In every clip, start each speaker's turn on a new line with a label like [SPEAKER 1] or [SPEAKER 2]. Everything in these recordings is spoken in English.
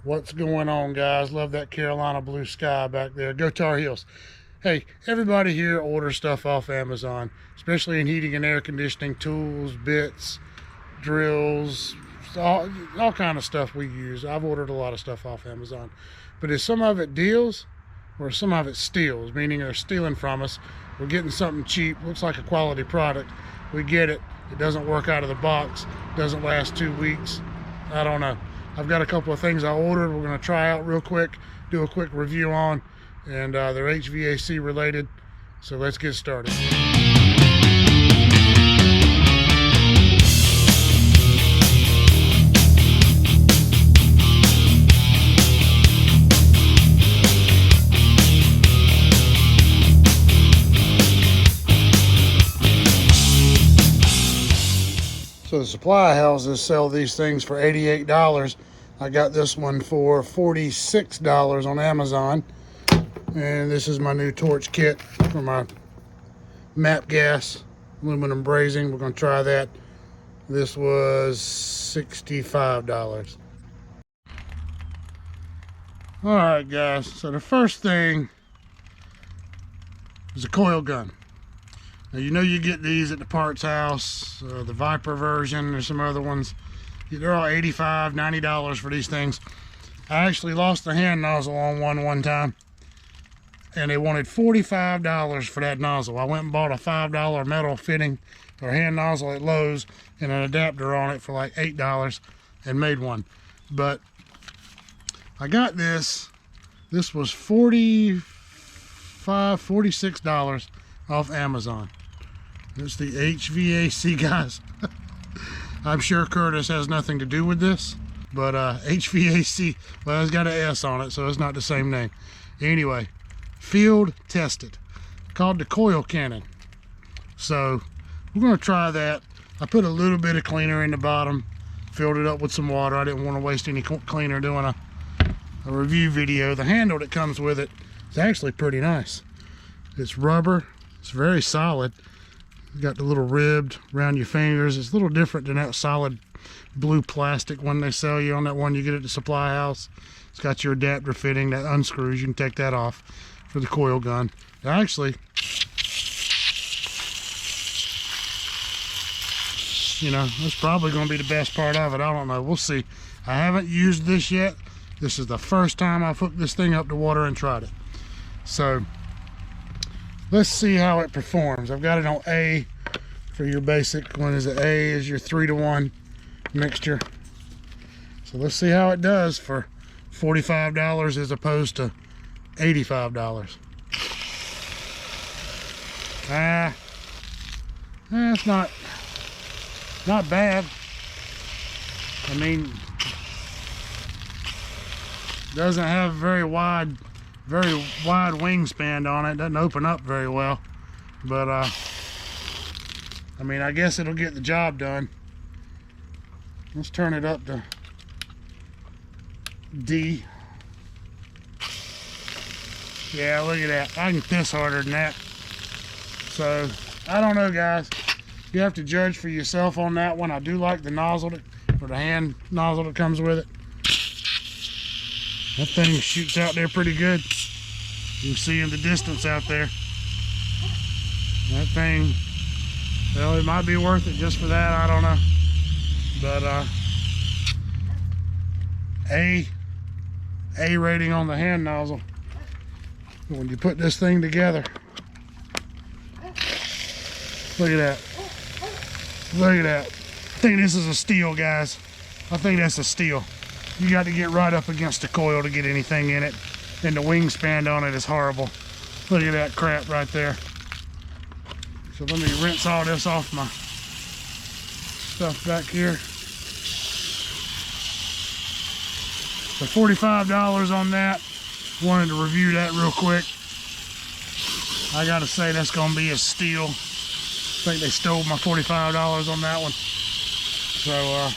[SPEAKER 1] What's going on, guys? Love that Carolina blue sky back there. Go Tar Heels. Hey, everybody here orders stuff off Amazon, especially in heating and air conditioning, tools, bits, drills, all kind of stuff we use. I've ordered a lot of stuff off Amazon. But is some of it deals or some of it steals, meaning they're stealing from us? We're getting something cheap, looks like a quality product. We get it. It doesn't work out of the box, doesn't last 2 weeks. I don't know. I've got a couple of things I ordered we're going to try out real quick, do a quick review on, and they're HVAC related. So let's get started. So the supply houses sell these things for $88. I got this one for $46 on Amazon. And this is my new torch kit for my MAP gas aluminum brazing. We're going to try that. This was $65. Alright guys, so the first thing is a coil gun. Now, you know you get these at the parts house, the Viper version, or some other ones. They're all $85, $90 for these things. I actually lost the hand nozzle on one time, and they wanted $45 for that nozzle. I went and bought a $5 metal fitting or hand nozzle at Lowe's and an adapter on it for like $8 and made one. But I got this. This was $46 off Amazon. It's the HVAC, guys. I'm sure Curtis has nothing to do with this, but HVAC, well, it's got an S on it, so it's not the same name. Anyway, field tested, called the coil cannon. So we're going to try that. I put a little bit of cleaner in the bottom, filled it up with some water. I didn't want to waste any cleaner doing a review video. The handle that comes with it is actually pretty nice. It's rubber. It's very solid. You got the little ribbed around your fingers. It's a little different than that solid blue plastic one they sell you on that one you get at the supply house. It's got your adapter fitting that unscrews. You can take that off for the coil gun. Actually, you know, that's probably going to be the best part of it. I don't know. We'll see. I haven't used this yet. This is the first time I've hooked this thing up to water and tried it. So let's see how it performs. I've got it on A for your basic one. Is it A is your 3-to-1 mixture. So let's see how it does for $45 as opposed to $85. It's not bad. I mean, doesn't have very wide wingspan on it. Doesn't open up very well, but I mean, I guess it'll get the job done. Let's turn it up to D. Yeah, look at that. I can piss harder than that. So I don't know, guys, you have to judge for yourself on that one. I do like the nozzle or the hand nozzle that comes with it. That thing shoots out there pretty good. You can see in the distance out there. That thing, well, it might be worth it just for that. I don't know. But A rating on the hand nozzle. When you put this thing together, look at that. Look at that. I think this is a steal, guys. I think that's a steal. You got to get right up against the coil to get anything in it. And the wingspan on it is horrible. Look at that crap right there. So let me rinse all this off my stuff back here. So $45 on that. Wanted to review that real quick. I gotta say that's gonna be a steal. I think they stole my $45 on that one. So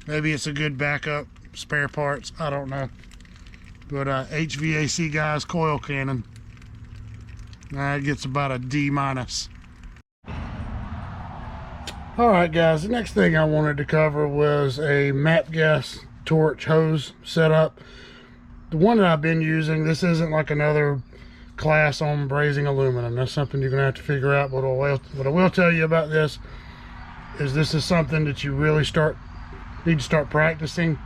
[SPEAKER 1] maybe it's a good backup, spare parts, I don't know. But HVAC, guys, coil cannon. It gets about a D-. Alright guys, the next thing I wanted to cover was a MAP gas torch hose setup. The one that I've been using, this isn't like another class on brazing aluminum. That's something you're gonna have to figure out. But what I will tell you about this is something that you really need to start practicing,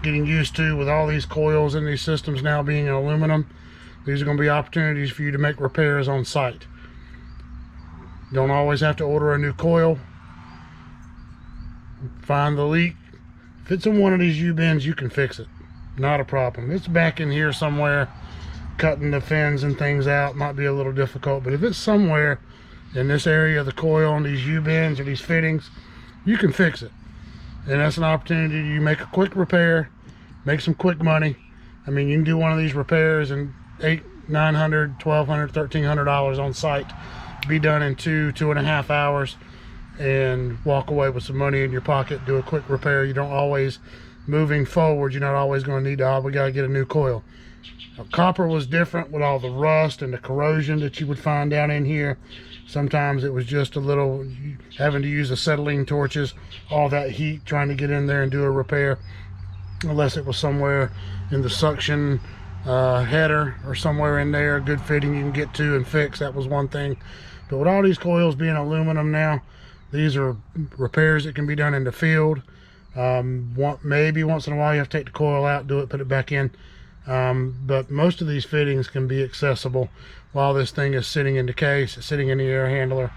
[SPEAKER 1] getting used to. With all these coils and these systems now being in aluminum, these are going to be opportunities for you to make repairs on site. You don't always have to order a new coil. Find the leak. If it's in one of these U-bends, you can fix it. Not a problem. It's back in here somewhere, cutting the fins and things out might be a little difficult, but if it's somewhere in this area of the coil on these U-bends or these fittings, you can fix it. And that's an opportunity. You make a quick repair, make some quick money. I mean, you can do one of these repairs and $800, $900, $1,200, $1,300 on site, be done in 2.5 hours, and walk away with some money in your pocket. Do a quick repair. You don't always, moving forward, you're not always going to need to, oh, we got to get a new coil. Now, copper was different with all the rust and the corrosion that you would find down in here. Sometimes it was just a little, having to use acetylene torches, all that heat trying to get in there and do a repair, unless it was somewhere in the suction header or somewhere in there, good fitting you can get to and fix. That was one thing. But with all these coils being aluminum now, these are repairs that can be done in the field. Maybe once in a while you have to take the coil out, do it, put it back in. But most of these fittings can be accessible while this thing is sitting in the case, it's sitting in the air handler,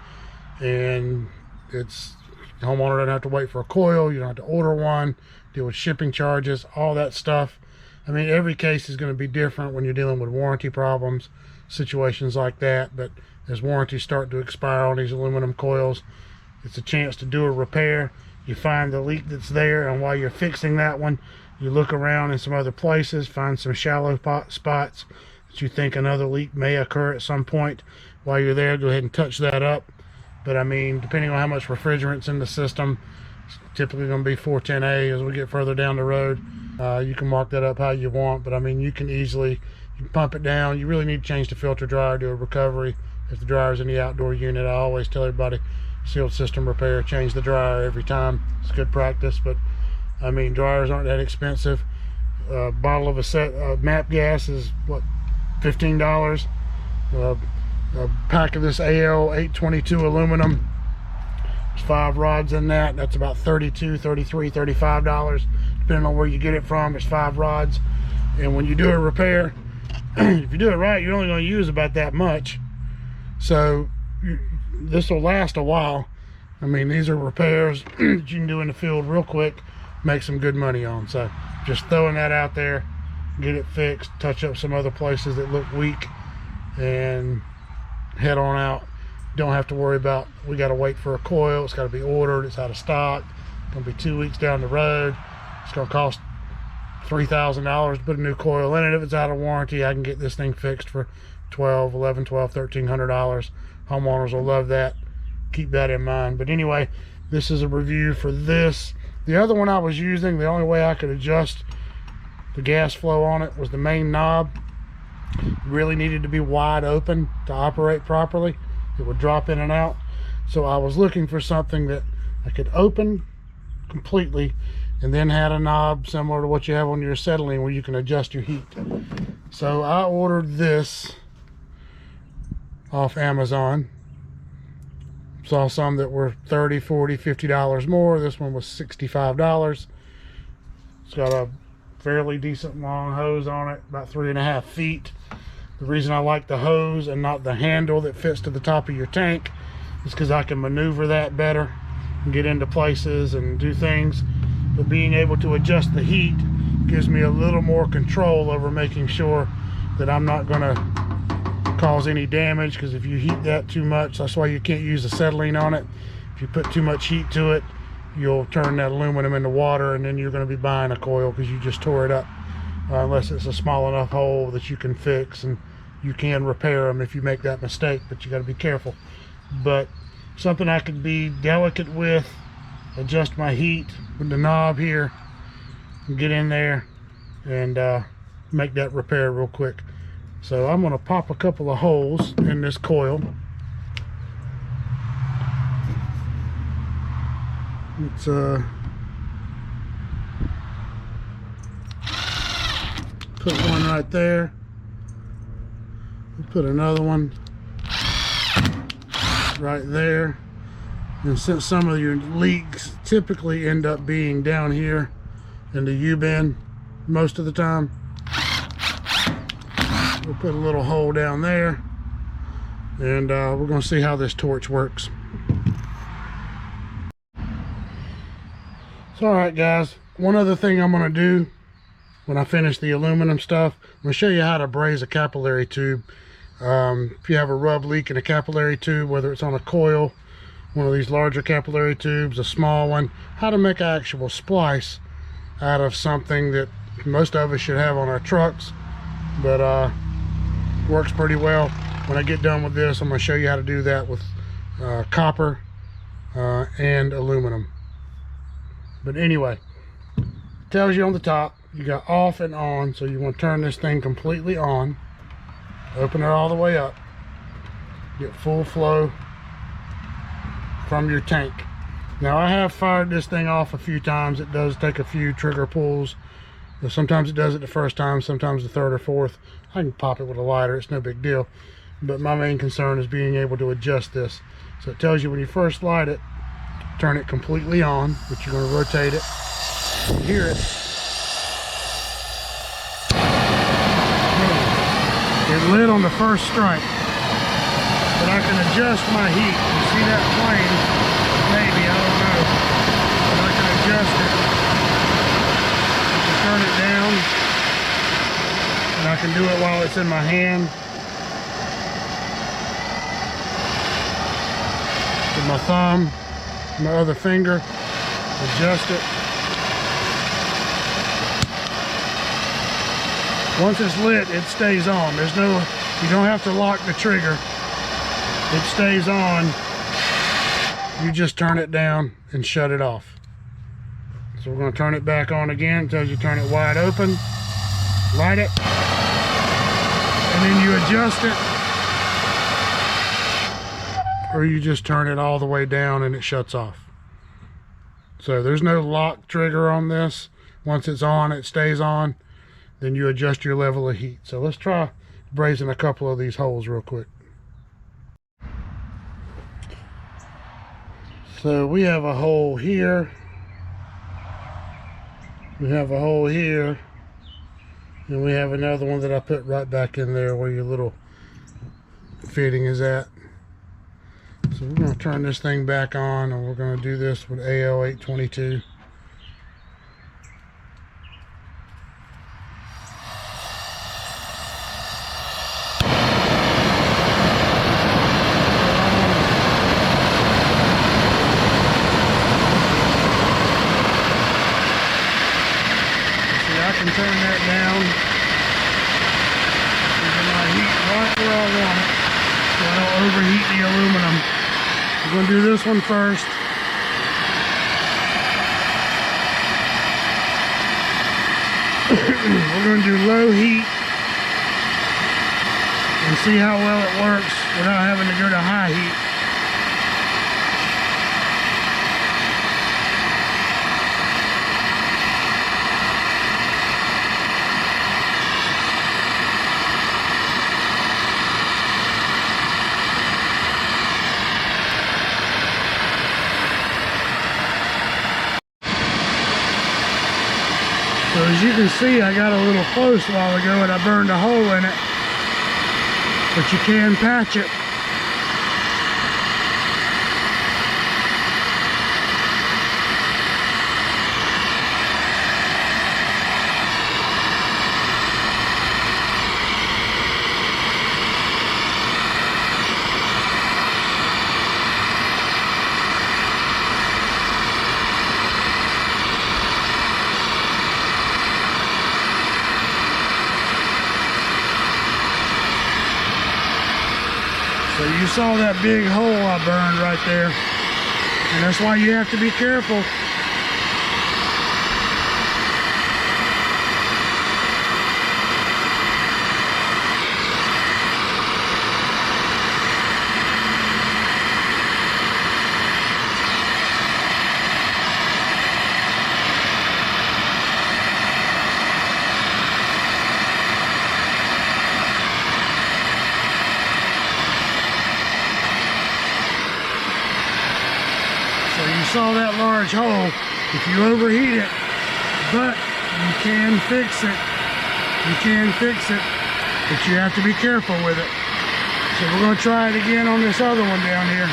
[SPEAKER 1] and the homeowner doesn't have to wait for a coil. You don't have to order one, deal with shipping charges, all that stuff. I mean, every case is going to be different when you're dealing with warranty problems, situations like that. But as warranties start to expire on these aluminum coils, it's a chance to do a repair. You find the leak that's there, and while you're fixing that one, you look around in some other places, find some shallow spots that you think another leak may occur at some point. While you're there, go ahead and touch that up. But I mean, depending on how much refrigerant's in the system, it's typically going to be 410A as we get further down the road. You can mark that up how you want, but I mean, you can pump it down. You really need to change the filter dryer, do a recovery. If the dryer's in the outdoor unit, I always tell everybody, sealed system repair, change the dryer every time. It's good practice, but I mean, dryers aren't that expensive. A bottle of MAP gas is what, $15. A pack of this AL 822 aluminum, there's 5 rods in that. That's about $32, $33, $35, depending on where you get it from. It's 5 rods, and when you do a repair, if you do it right, you're only going to use about that much. So this will last a while. I mean, these are repairs that you can do in the field real quick, make some good money on. So just throwing that out there, get it fixed, touch up some other places that look weak, and head on out. Don't have to worry about, we got to wait for a coil, it's got to be ordered, it's out of stock, it's going to be 2 weeks down the road, it's going to cost $3,000 to put a new coil in it. If it's out of warranty, I can get this thing fixed for $1,300. Homeowners will love that. Keep that in mind. But anyway, this is a review for this. The other one I was using, the only way I could adjust the gas flow on it was the main knob. It really needed to be wide open to operate properly. It would drop in and out. So I was looking for something that I could open completely and then had a knob similar to what you have on your acetylene where you can adjust your heat. So I ordered this off Amazon. Saw some that were $30, $40, $50 more. This one was $65. It's got a fairly decent long hose on it, about 3.5 feet. The reason I like the hose and not the handle that fits to the top of your tank is because I can maneuver that better and get into places and do things. But being able to adjust the heat gives me a little more control over making sure that I'm not going to cause any damage, because if you heat that too much, that's why you can't use acetylene on it. If you put too much heat to it, you'll turn that aluminum into water, and then you're going to be buying a coil because you just tore it up, unless it's a small enough hole that you can fix, and you can repair them if you make that mistake, but you got to be careful. But something I could be delicate with, adjust my heat with the knob here and get in there and make that repair real quick. So I'm going to pop a couple of holes in this coil. It's Put one right there. We'll put another one right there. And since some of your leaks typically end up being down here in the U-bend most of the time, we'll put a little hole down there, and we're going to see how this torch works. So alright guys, one other thing I'm going to do when I finish the aluminum stuff, I'm going to show you how to braze a capillary tube. If you have a rub leak in a capillary tube, whether it's on a coil, one of these larger capillary tubes, a small one, how to make an actual splice out of something that most of us should have on our trucks, but works pretty well. When I get done with this, I'm going to show you how to do that with copper and aluminum. But anyway, it tells you on the top you got off and on, so you want to turn this thing completely on, open it all the way up, get full flow from your tank. Now I have fired this thing off a few times. It does take a few trigger pulls. Sometimes it does it the first time, sometimes the third or fourth. I can pop it with a lighter, it's no big deal. But my main concern is being able to adjust this. So it tells you when you first light it, turn it completely on, but you're going to rotate it. You hear it. It lit on the first strike. But I can adjust my heat. You see that flame? Maybe, I don't know. But I can adjust it. I can turn it down. And I can do it while it's in my hand. With my thumb, my other finger, adjust it. Once it's lit, it stays on. There's no, you don't have to lock the trigger. It stays on. You just turn it down and shut it off. So we're going to turn it back on again. It tells you turn it wide open, light it, and then you adjust it, or you just turn it all the way down and it shuts off. So there's no lock trigger on this. Once it's on, it stays on. Then you adjust your level of heat. So let's try brazing a couple of these holes real quick. So we have a hole here. We have a hole here. And we have another one that I put right back in there where your little fitting is at. So we're going to turn this thing back on, and we're going to do this with AL 822. I can turn that down, using my heat right where I want it, so I don't overheat the aluminum. I'm going to do this one first. We're going to do low heat and see how well it works without having to go to high heat. So as you can see, I got a little close a while ago and I burned a hole in it, but you can patch it. So you saw that big hole I burned right there, and that's why you have to be careful. saw that large hole. If you overheat it, but you can fix it. You can fix it, but you have to be careful with it. So we're going to try it again on this other one down here.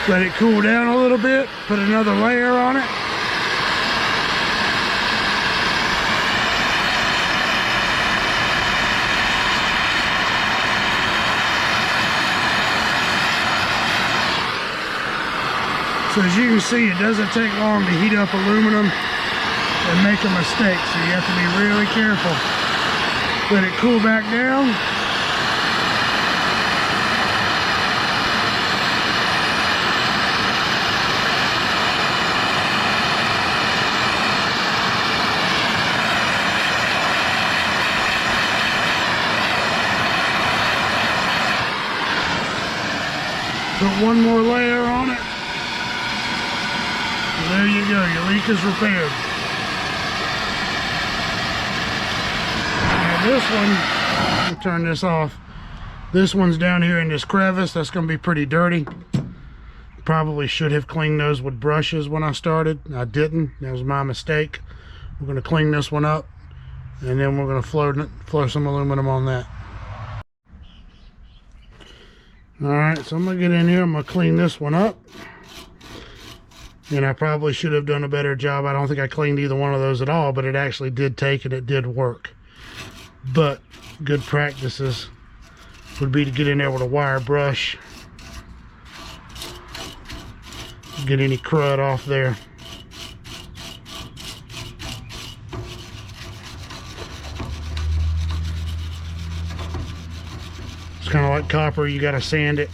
[SPEAKER 1] Let it cool down a little bit, put another layer on it. So as you can see, it doesn't take long to heat up aluminum and make a mistake, so you have to be really careful. Let it cool back down. Put one more layer on it. And there you go, your leak is repaired. Now this one, I'll turn this off. This one's down here in this crevice. That's going to be pretty dirty. Probably should have cleaned those with brushes when I started. I didn't. That was my mistake. We're going to clean this one up, and then we're going to flow some aluminum on that. Alright, so I'm going to get in here, I'm going to clean this one up. And I probably should have done a better job. I don't think I cleaned either one of those at all, but it actually did take and it did work. But good practices would be to get in there with a wire brush. Get any crud off there. Kind of like copper, you got to sand it.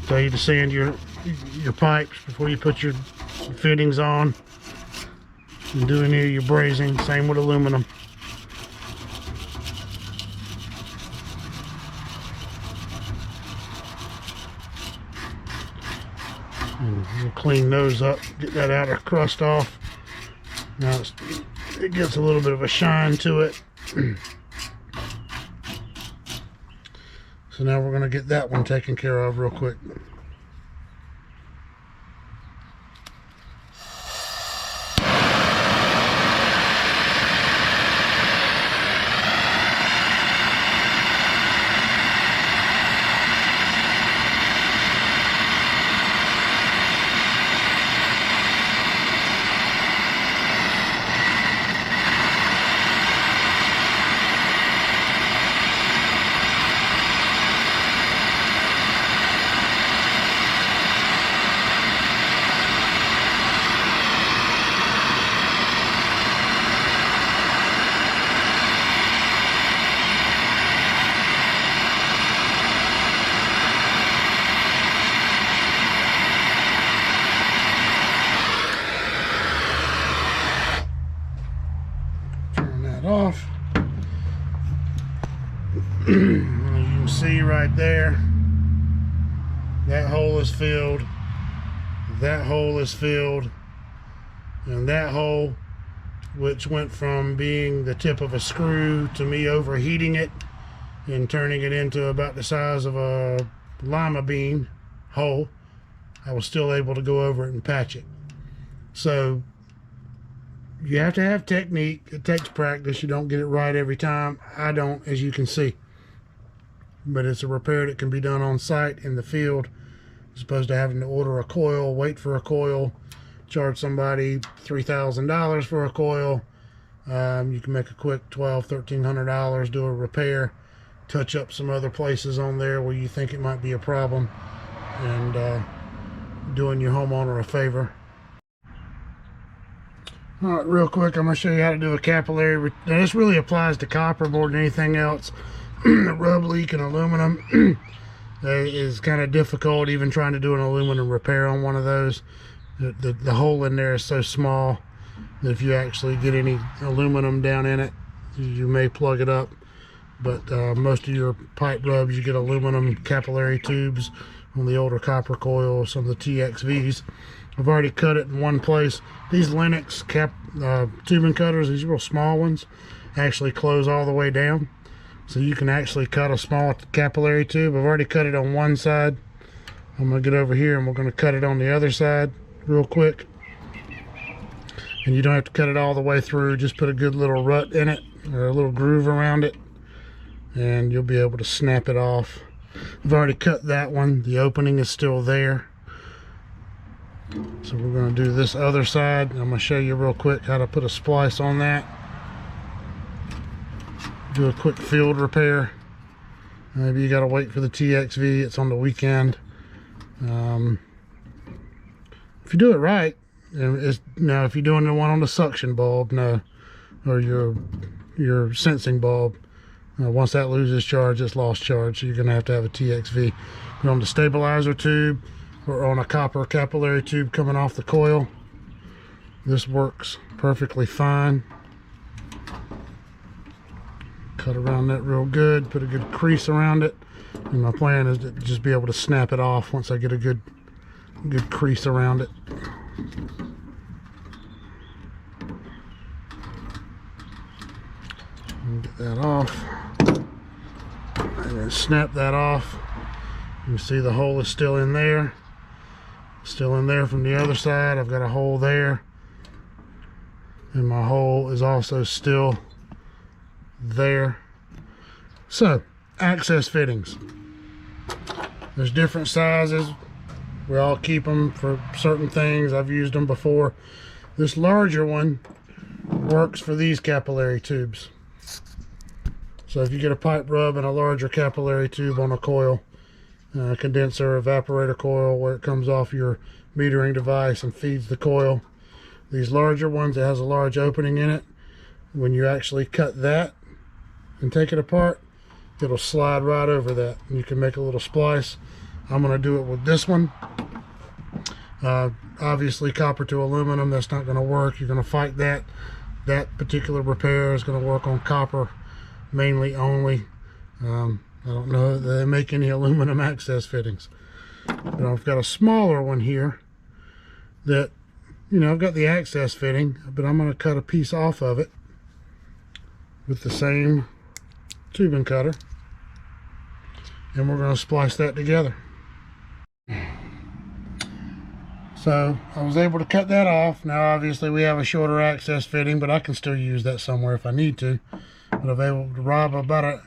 [SPEAKER 1] Tell you to sand your pipes before you put your fittings on and do any of your brazing. Same with aluminum. And we'll clean those up, get that outer crust off. Now it gets a little bit of a shine to it. So now we're going to get that one taken care of real quick. Off. As you can see right there, that hole is filled, that hole is filled, and that hole, which went from being the tip of a screw to me overheating it and turning it into about the size of a lima bean hole, I was still able to go over it and patch it. So you have to have technique. It takes practice. You don't get it right every time. I don't, as you can see. But it's a repair that can be done on site in the field, as opposed to having to order a coil, wait for a coil, charge somebody $3,000 for a coil. You can make a quick $1,200, $1,300, do a repair, touch up some other places on there where you think it might be a problem, and doing your homeowner a favor. Alright, real quick, I'm going to show you how to do a capillary. Now, this really applies to copper more than anything else. Rub leak and aluminum is kind of difficult, even trying to do an aluminum repair on one of those. The hole in there is so small that if you actually get any aluminum down in it, you may plug it up. but most of your pipe rubs, you get aluminum capillary tubes on the older copper coil, some of the TXVs. I've already cut it in one place. These Lennox tubing cutters, these real small ones, actually close all the way down. So you can actually cut a small capillary tube. I've already cut it on one side. I'm gonna get over here and we're gonna cut it on the other side real quick. And you don't have to cut it all the way through. Just put a good little rut in it, or a little groove around it, and you'll be able to snap it off. I've already cut that one. The opening is still there. So we're going to do this other side. I'm going to show you real quick how to put a splice on that. Do a quick field repair. Maybe you got to wait for the TXV. It's on the weekend. If you do it right, now if you're doing the one on the suction bulb, no, or your sensing bulb, once that loses charge, it's lost charge. So you're going to have a TXV. You're on the stabilizer tube, or on a copper capillary tube coming off the coil. This works perfectly fine. Cut around that real good, put a good crease around it, and my plan is to just be able to snap it off once I get a good crease around it. Get that off, and then snap that off. You can see the hole is still in there. Still in there from the other side. I've got a hole there, and my hole is also still there. So, access fittings. There's different sizes. We all keep them for certain things. I've used them before. This larger one works for these capillary tubes. So if you get a pipe rub and a larger capillary tube on a coil, condenser, evaporator coil, where it comes off your metering device and feeds the coil. These larger ones, it has a large opening in it. When you actually cut that and take it apart, it'll slide right over that. And you can make a little splice. I'm going to do it with this one. Obviously copper to aluminum, that's not going to work. You're going to fight that. That particular repair is going to work on copper mainly only. I don't know that they make any aluminum access fittings. But I've got a smaller one here that, I've got the access fitting, but I'm going to cut a piece off of it with the same tubing cutter. And we're going to splice that together. So I was able to cut that off. Now obviously we have a shorter access fitting, but I can still use that somewhere if I need to. But I've been able to rob about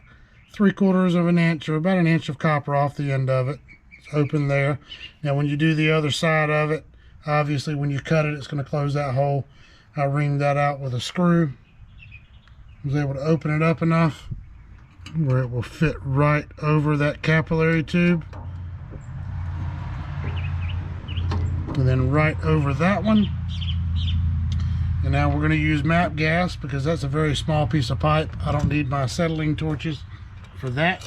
[SPEAKER 1] 3/4 of an inch or about an inch of copper off the end of it. It's open there. Now when you do the other side of it, obviously when you cut it, it's going to close that hole. I reamed that out with a screw. I was able to open it up enough where it will fit right over that capillary tube. And then right over that one. And now we're going to use MAP gas because that's a very small piece of pipe. I don't need my acetylene torches for that.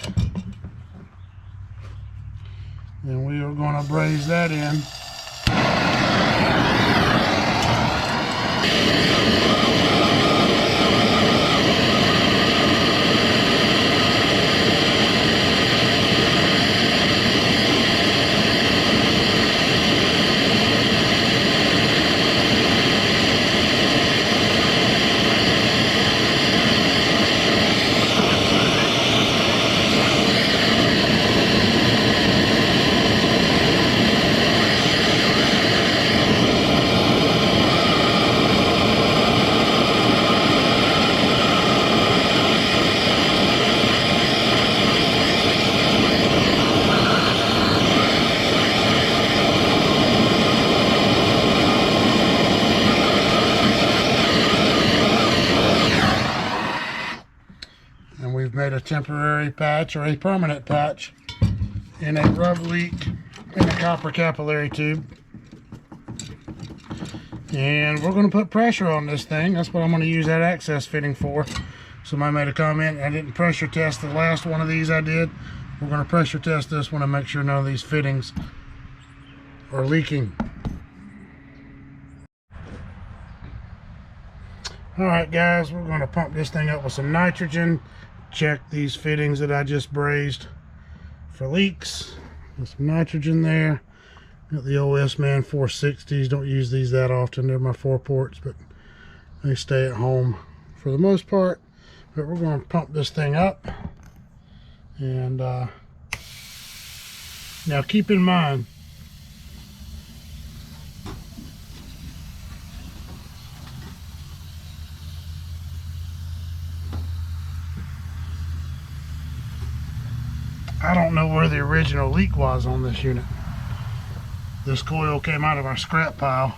[SPEAKER 1] And we are going to braze that in. Made a temporary patch or a permanent patch in a rub leak in the copper capillary tube. And we're going to put pressure on this thing. That's what I'm going to use that access fitting for. Somebody made a comment, I didn't pressure test the last one of these I did. We're going to pressure test this one and make sure none of these fittings are leaking. Alright guys, we're going to pump this thing up with some nitrogen. check these fittings that I just brazed for leaks. Got some nitrogen there. Got the OS Man 460s. Don't use these that often. They're my 4-ports, but they stay at home for the most part. But we're going to pump this thing up. And now keep in mind, I don't know where the original leak was on this unit. This coil came out of our scrap pile,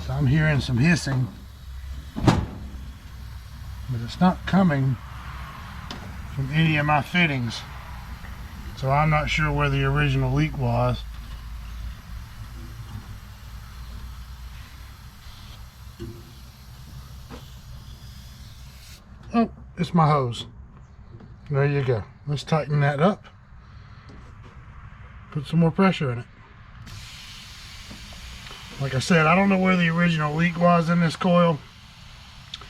[SPEAKER 1] so I'm hearing some hissing, but it's not coming from any of my fittings, so I'm not sure where the original leak was. Oh, it's my hose. There you go. Let's tighten that up. Put some more pressure in it. Like I said, I don't know where the original leak was in this coil.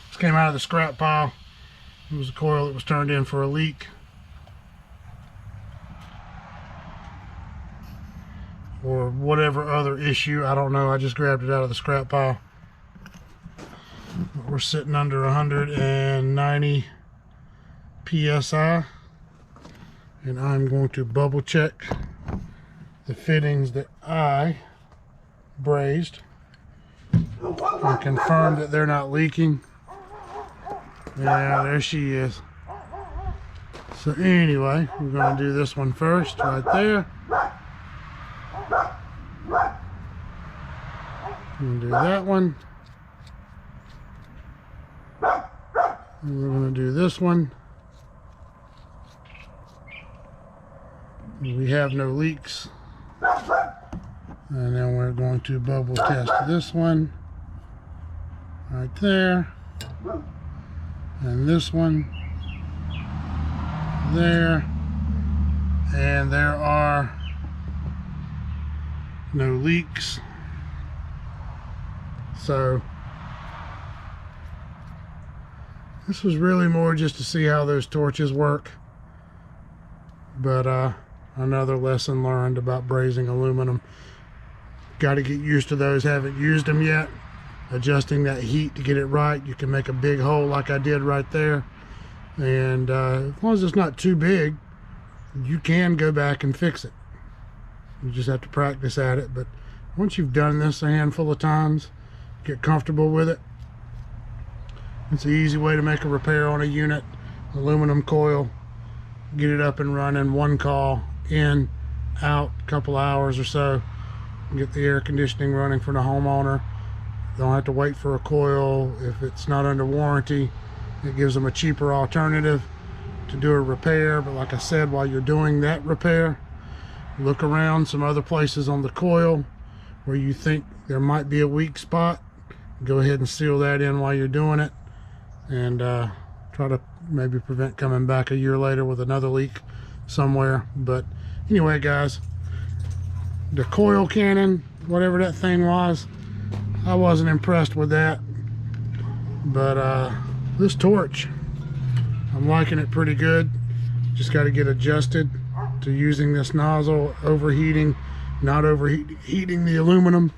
[SPEAKER 1] This came out of the scrap pile. It was a coil that was turned in for a leak. Or whatever other issue, I don't know. I just grabbed it out of the scrap pile. We're sitting under 190 PSI, and I'm going to bubble check the fittings that I brazed and confirm that they're not leaking. Yeah, there she is. So anyway, we're going to do this one first, right there. And do that one. And we're going to do this one. We have no leaks. And then we're going to bubble test this one right there, and this one there, and there are no leaks. So this was really more just to see how those torches work, but another lesson learned about brazing aluminum. Got to get used to those. Haven't used them yet. Adjusting that heat to get it right. You can make a big hole like I did right there, and as long as it's not too big, you can go back and fix it. You just have to practice at it. But once you've done this a handful of times, get comfortable with it. It's an easy way to make a repair on a unit. Aluminum coil, get it up and running. One call, in, out, couple hours or so. Get the air conditioning running for the homeowner. Don't have to wait for a coil. If it's not under warranty, it gives them a cheaper alternative to do a repair. But like I said, while you're doing that repair, look around some other places on the coil where you think there might be a weak spot. Go ahead and seal that in while you're doing it, and try to maybe prevent coming back a year later with another leak somewhere. But anyway, guys, the coil cannon, whatever that thing was, I wasn't impressed with that. But this torch, I'm liking it pretty good. Just got to get adjusted to using this nozzle, overheating, not overheating the aluminum,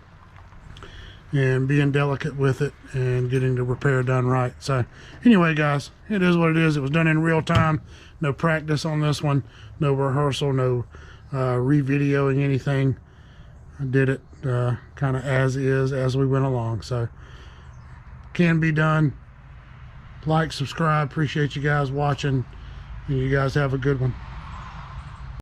[SPEAKER 1] and being delicate with it and getting the repair done right. So anyway, guys, it is what it is. It was done in real time. No practice on this one, no rehearsal, no re-videoing anything. I did it kind of as is, as we went along. So can be done. Like, subscribe. Appreciate you guys watching, and you guys have a good one.